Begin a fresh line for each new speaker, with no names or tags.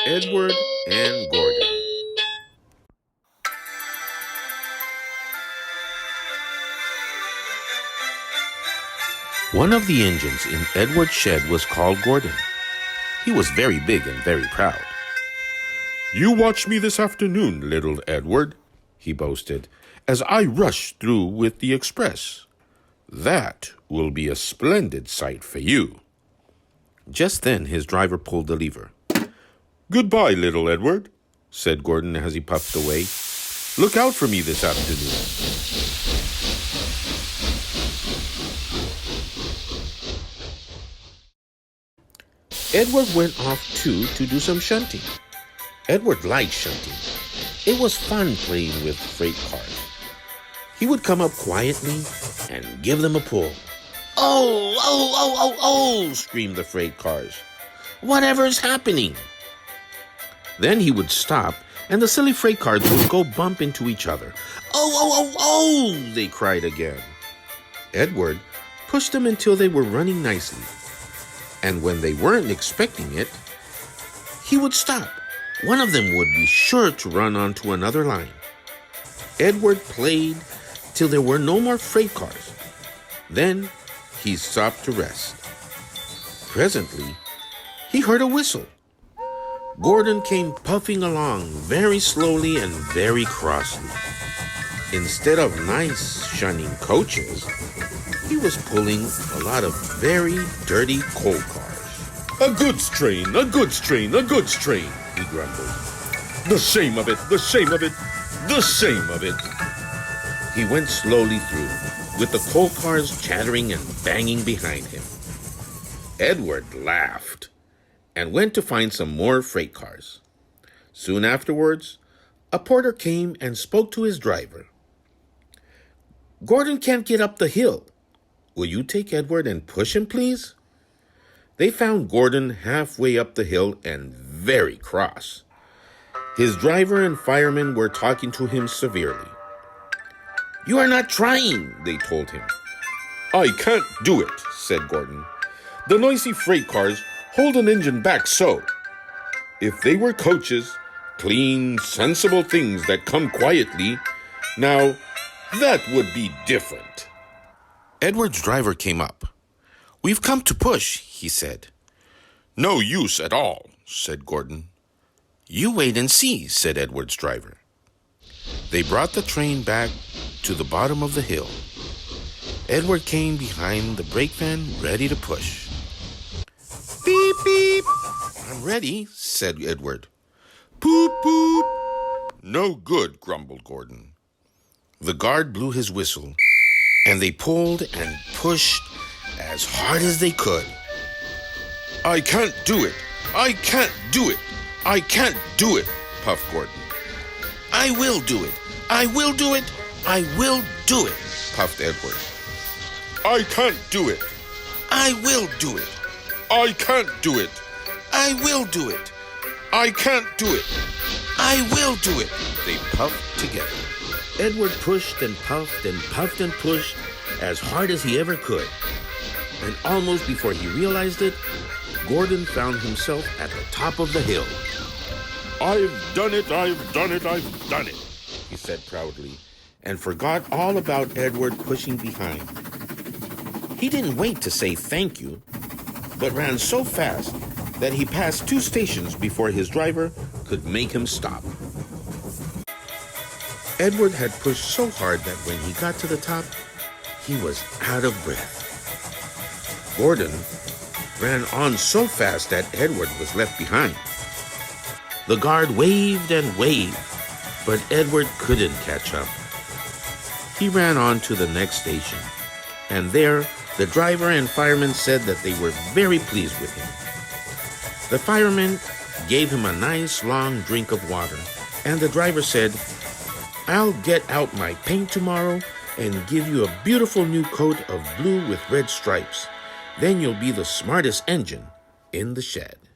Edward and Gordon. One of the engines in Edward's shed was called Gordon. He was very big and very proud. "You watch me this afternoon, little Edward," he boasted, "as I rush through with the express. That will be a splendid sight for you." Just then his driver pulled the lever. "Goodbye, little Edward," said Gordon as he puffed away. "Look out for me this afternoon." Edward went off too to do some shunting. Edward liked shunting. It was fun playing with freight cars. He would come up quietly and give them a pull. "Oh, oh, oh, oh, oh," screamed the freight cars. "Whatever's happening?" Then he would stop, and the silly freight cars would go bump into each other. "Oh, oh, oh, oh," they cried again. Edward pushed them until they were running nicely. And when they weren't expecting it, he would stop. One of them would be sure to run onto another line. Edward played till there were no more freight cars. Then he stopped to rest. Presently, he heard a whistle. Gordon came puffing along very slowly and very crossly. Instead of nice, shining coaches, he was pulling a lot of very dirty coal cars. "A goods train, a goods train, a goods train," he grumbled. "The shame of it, the shame of it, the shame of it." He went slowly through, with the coal cars chattering and banging behind him. Edward laughed and went to find some more freight cars. Soon afterwards, a porter came and spoke to his driver. "Gordon can't get up the hill. Will you take Edward and push him, please?" They found Gordon halfway up the hill and very cross. His driver and firemen were talking to him severely. "You are not trying," they told him. "I can't do it," said Gordon. "The noisy freight cars hold an engine back so. If they were coaches, clean, sensible things that come quietly, now that would be different." Edward's driver came up. "We've come to push," he said. "No use at all," said Gordon. "You wait and see," said Edward's driver. They brought the train back to the bottom of the hill. Edward came behind the brake van, ready to push. "Beep, beep." "I'm ready," said Edward. "Poop, poop." "No good," grumbled Gordon. The guard blew his whistle, and they pulled and pushed as hard as they could. "I can't do it. I can't do it. I can't do it," puffed Gordon. "I will do it. I will do it. I will do it," puffed Edward. "I can't do it. I will do it. I can't do it. I will do it. I can't do it. I will do it," they puffed together. Edward pushed and puffed and puffed and pushed as hard as he ever could. And almost before he realized it, Gordon found himself at the top of the hill. "I've done it, I've done it, I've done it," he said proudly, and forgot all about Edward pushing behind. He didn't wait to say thank you, but ran so fast that he passed 2 stations before his driver could make him stop. Edward had pushed so hard that when he got to the top, he was out of breath. Gordon ran on so fast that Edward was left behind. The guard waved and waved, but Edward couldn't catch up. He ran on to the next station, and there the driver and fireman said that they were very pleased with him. The fireman gave him a nice long drink of water, and the driver said, "I'll get out my paint tomorrow and give you a beautiful new coat of blue with red stripes. Then you'll be the smartest engine in the shed."